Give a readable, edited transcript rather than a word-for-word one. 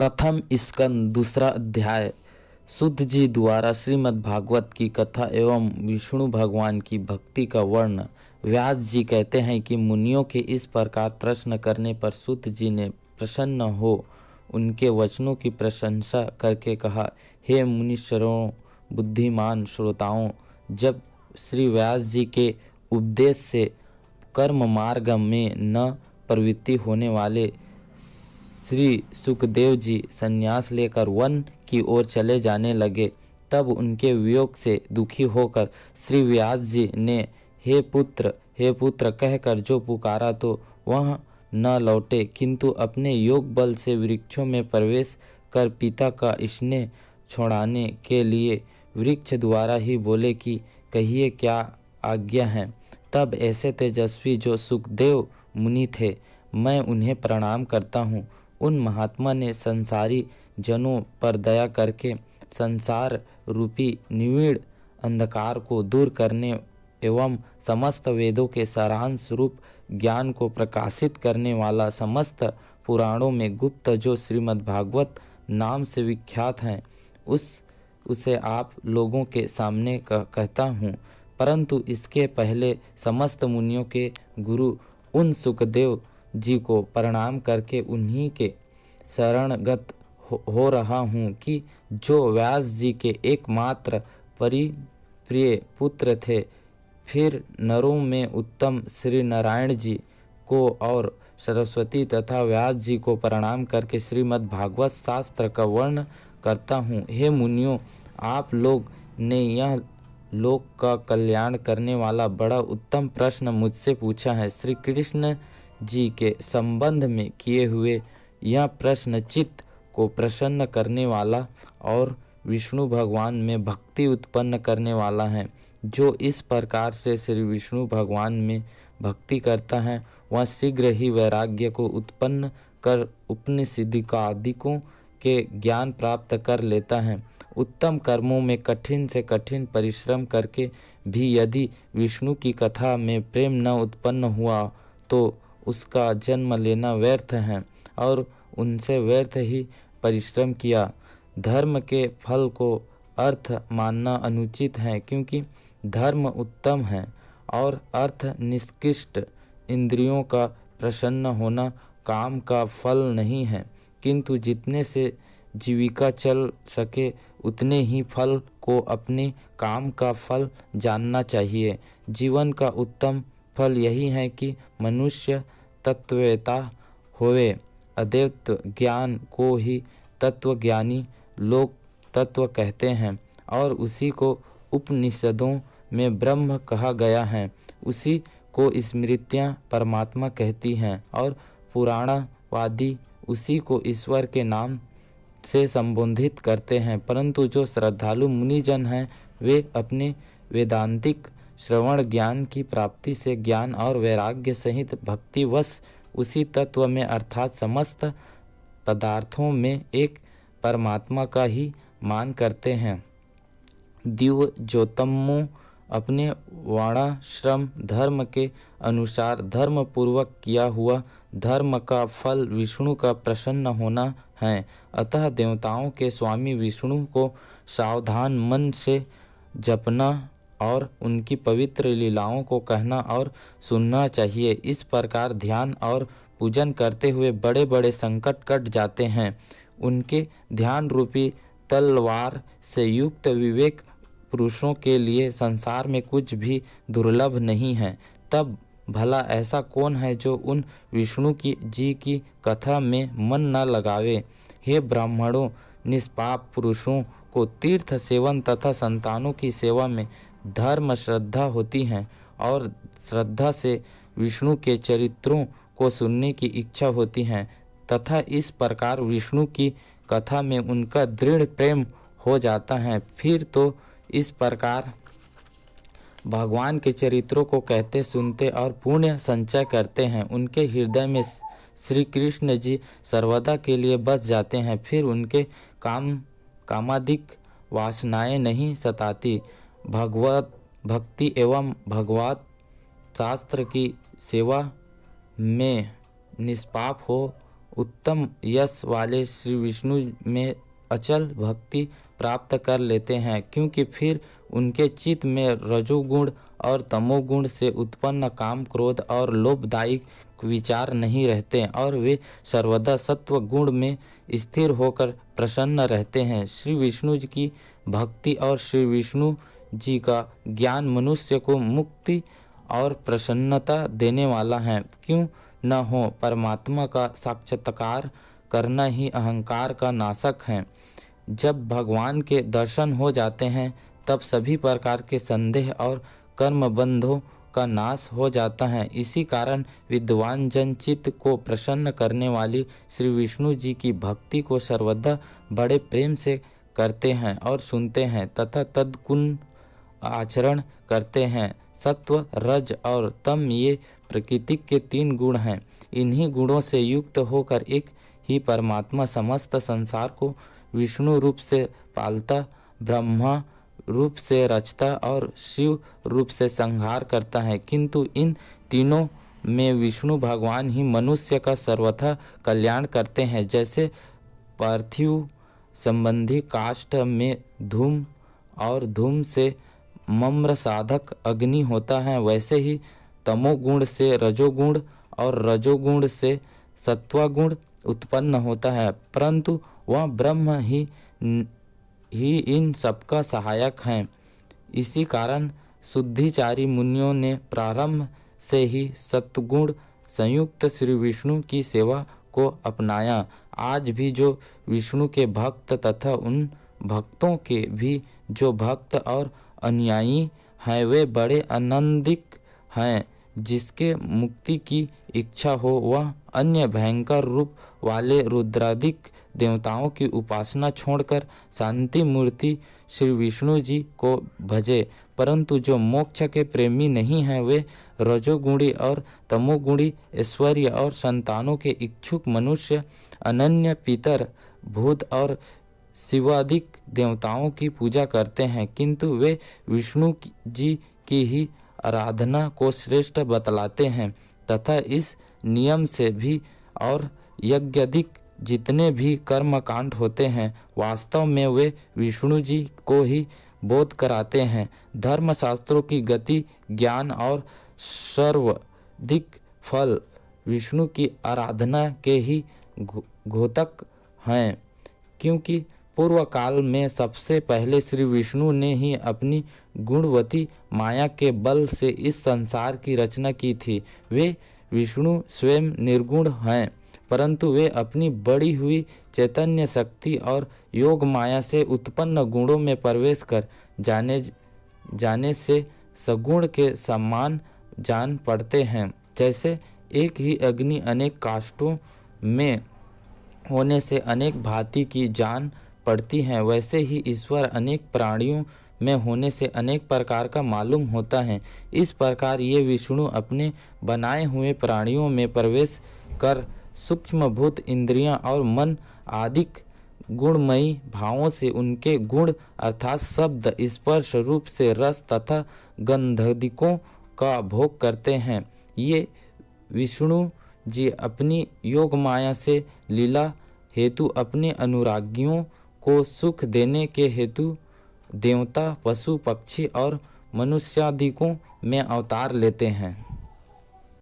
प्रथम स्कंद दूसरा अध्याय। सुत जी द्वारा श्रीमद् भागवत की कथा एवं विष्णु भगवान की भक्ति का वर्ण। व्यास जी कहते हैं कि मुनियों के इस प्रकार प्रश्न करने पर सुत जी ने प्रसन्न हो उनके वचनों की प्रशंसा करके कहा, हे मुनीश्वरों, बुद्धिमान श्रोताओं, जब श्री व्यास जी के उपदेश से कर्म मार्ग में न प्रवृत्ति होने वाले श्री सुखदेव जी संन्यास लेकर वन की ओर चले जाने लगे, तब उनके वियोग से दुखी होकर श्री व्यास जी ने हे पुत्र कहकर जो पुकारा तो वह न लौटे, किंतु अपने योग बल से वृक्षों में प्रवेश कर पिता का स्नेह छोड़ाने के लिए वृक्ष द्वारा ही बोले कि कहिए क्या आज्ञा है। तब ऐसे तेजस्वी जो सुखदेव मुनि थे, मैं उन्हें प्रणाम करता हूँ। उन महात्मा ने संसारी जनों पर दया करके संसार रूपी निविड़ अंधकार को दूर करने एवं समस्त वेदों के सारांश रूप ज्ञान को प्रकाशित करने वाला समस्त पुराणों में गुप्त जो श्रीमद् भागवत नाम से विख्यात हैं, उसे आप लोगों के सामने कहता हूँ। परंतु इसके पहले समस्त मुनियों के गुरु उन सुखदेव जी को प्रणाम करके उन्हीं के शरणगत हो रहा हूँ कि जो व्यास जी के एकमात्र परिप्रिय पुत्र थे। फिर नरों में उत्तम श्री नारायण जी को और सरस्वती तथा व्यास जी को प्रणाम करके श्रीमद् भागवत शास्त्र का वर्ण करता हूँ। हे मुनियों, आप लोग ने यह लोक का कल्याण करने वाला बड़ा उत्तम प्रश्न मुझसे पूछा है। श्री कृष्ण जी के संबंध में किए हुए यह प्रश्न चित्त को प्रसन्न करने वाला और विष्णु भगवान में भक्ति उत्पन्न करने वाला है। जो इस प्रकार से श्री विष्णु भगवान में भक्ति करता है, वह शीघ्र ही वैराग्य को उत्पन्न कर उपनिषदिकादिकों के ज्ञान प्राप्त कर लेता है। उत्तम कर्मों में कठिन से कठिन परिश्रम करके भी यदि विष्णु की कथा में प्रेम न उत्पन्न हुआ तो उसका जन्म लेना व्यर्थ है और उनसे व्यर्थ ही परिश्रम किया। धर्म के फल को अर्थ मानना अनुचित है, क्योंकि धर्म उत्तम है और अर्थ निष्कृष्ट। इंद्रियों का प्रसन्न होना काम का फल नहीं है, किंतु जितने से जीविका चल सके उतने ही फल को अपने काम का फल जानना चाहिए। जीवन का उत्तम फल यही है कि मनुष्य तत्ववेता होवे। अद्वैत ज्ञान को ही तत्वज्ञानी लोग तत्व कहते हैं और उसी को उपनिषदों में ब्रह्म कहा गया है। उसी को स्मृतियाँ परमात्मा कहती हैं और पुराणवादी उसी को ईश्वर के नाम से संबोधित करते हैं। परंतु जो श्रद्धालु मुनिजन हैं, वे अपने वेदांतिक श्रवण ज्ञान की प्राप्ति से ज्ञान और वैराग्य सहित भक्तिवश उसी तत्व में अर्थात समस्त पदार्थों में एक परमात्मा का ही मान करते हैं। दिव्य ज्योतमो अपने वर्णाश्रम धर्म के अनुसार धर्म पूर्वक किया हुआ धर्म का फल विष्णु का प्रसन्न होना है। अतः देवताओं के स्वामी विष्णु को सावधान मन से जपना और उनकी पवित्र लीलाओं को कहना और सुनना चाहिए। इस प्रकार ध्यान और पूजन करते हुए बड़े बड़े संकट कट जाते हैं। उनके ध्यान रूपी तलवार से युक्त विवेक पुरुषों के लिए संसार में कुछ भी दुर्लभ नहीं है। तब भला ऐसा कौन है जो उन विष्णु जी की कथा में मन न लगावे। हे ब्राह्मणों, निष्पाप पुरुषों को तीर्थ सेवन तथा संतानों की सेवा में धर्म श्रद्धा होती है और श्रद्धा से विष्णु के चरित्रों को सुनने की इच्छा होती है तथा इस प्रकार विष्णु की कथा में उनका दृढ़ प्रेम हो जाता है। फिर तो इस प्रकार भगवान के चरित्रों को कहते सुनते और पुण्य संचय करते हैं। उनके हृदय में श्री कृष्ण जी सर्वदा के लिए बस जाते हैं। फिर उनके कामादिक वासनाएं नहीं सताती। भगवत भक्ति एवं भगवत शास्त्र की सेवा में निष्पाप उत्तम यश वाले श्री विष्णु में अचल भक्ति प्राप्त कर लेते हैं, क्योंकि फिर उनके चित्त में रजोगुण और तमोगुण से उत्पन्न काम, क्रोध और लोभदायक विचार नहीं रहते और वे सर्वदा सत्व गुण में स्थिर होकर प्रसन्न रहते हैं। श्री विष्णु जी की भक्ति और श्री विष्णु जी का ज्ञान मनुष्य को मुक्ति और प्रसन्नता देने वाला है। क्यों न हो, परमात्मा का साक्षात्कार करना ही अहंकार का नाशक है। जब भगवान के दर्शन हो जाते हैं तब सभी प्रकार के संदेह और कर्म बंधों का नाश हो जाता है। इसी कारण विद्वान जन चित्त को प्रसन्न करने वाली श्री विष्णु जी की भक्ति को सर्वदा बड़े प्रेम से करते हैं और सुनते हैं तथा तदगुण आचरण करते हैं। सत्व, रज और तम ये प्रकृति के 3 गुण हैं। इन्हीं गुणों से युक्त होकर एक ही परमात्मा समस्त संसार को विष्णु रूप से पालता, ब्रह्मा रूप से रचता और शिव रूप से संहार करता है। किंतु इन तीनों में विष्णु भगवान ही मनुष्य का सर्वथा कल्याण करते हैं। जैसे पार्थिव संबंधी काष्ठ में धूम और धूम से मम्र साधक अग्नि होता है, वैसे ही तमोगुण से रजोगुण और रजोगुण से सत्वगुण उत्पन्न होता है, परंतु वह ब्रह्म ही इन सबका सहायक है। इसी कारण शुद्धिचारी मुनियों ने प्रारंभ से ही सत्गुण संयुक्त श्री विष्णु की सेवा को अपनाया। आज भी जो विष्णु के भक्त तथा उन भक्तों के भी जो भक्त और अनुयायी हैं वे बड़े आनंदित हैं। जिसके मुक्ति की इच्छा हो वह अन्य भयंकर रूप वाले रुद्रादिक देवताओं की उपासना छोड़कर शांति मूर्ति श्री विष्णु जी को भजे। परंतु जो मोक्ष के प्रेमी नहीं हैं वे रजोगुणी और तमोगुणी ऐश्वर्य और संतानों के इच्छुक मनुष्य अनन्य पितर, भूत और शिवादिक देवताओं की पूजा करते हैं, किंतु वे विष्णु जी की ही आराधना को श्रेष्ठ बतलाते हैं तथा इस नियम से भी और यज्ञादिक जितने भी कर्म कांड होते हैं वास्तव में वे विष्णु जी को ही बोध कराते हैं। धर्मशास्त्रों की गति, ज्ञान और सर्वाधिक फल विष्णु की आराधना के ही घोतक हैं, क्योंकि पूर्व काल में सबसे पहले श्री विष्णु ने ही अपनी गुणवती माया के बल से इस संसार की रचना की थी। वे विष्णु स्वयं निर्गुण हैं, परंतु वे अपनी बढ़ी हुई चैतन्य शक्ति और योग माया से उत्पन्न गुणों में प्रवेश कर जाने से सगुण के समान जान पड़ते हैं। जैसे एक ही अग्नि अनेक काष्ठों में होने से अनेक भांति की जान पड़ती है, वैसे ही ईश्वर अनेक प्राणियों में होने से अनेक प्रकार का मालूम होता है। इस प्रकार ये विष्णु अपने बनाए हुए प्राणियों में प्रवेश कर सूक्ष्म भूत इंद्रियां और मन आदि गुणमयी भावों से उनके गुण अर्थात शब्द, स्पर्श, रूप से रस तथा गंधादिकों का भोग करते हैं। ये विष्णु जी अपनी योग माया से लीला हेतु अपने अनुरागियों को सुख देने के हेतु देवता, पशु, पक्षी और मनुष्यादिकों में अवतार लेते हैं।